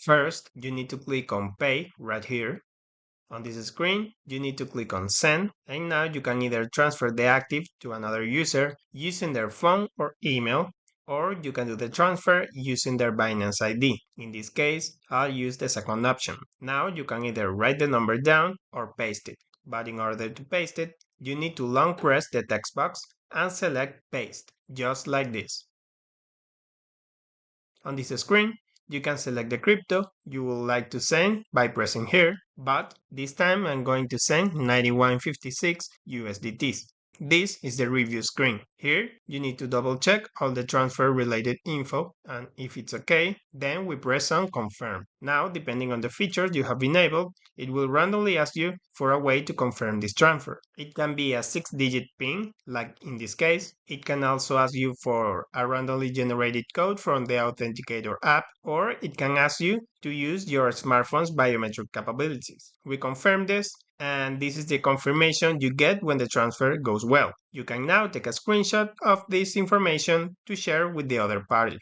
First, you need to click on Pay right here. On this screen, you need to click on Send, and now you can either transfer the active to another user using their phone or email, or you can do the transfer using their Binance ID. In this case, I'll use the second option. Now you can either write the number down or paste it, but in order to paste it, you need to long press the text box and select Paste, just like this. On this screen, you can select the crypto you would like to send by pressing here, but this time I'm going to send 9156 USDTs. This is the review screen. Here, you need to double check all the transfer related info, and if it's okay, then we press on confirm. Now, depending on the features you have enabled, it will randomly ask you for a way to confirm this transfer. It can be a 6-digit PIN, like in this case. It can also ask you for a randomly generated code from the Authenticator app, or it can ask you to use your smartphone's biometric capabilities. We confirm this, and this is the confirmation you get when the transfer goes well. You can now take a screenshot of this information to share with the other party.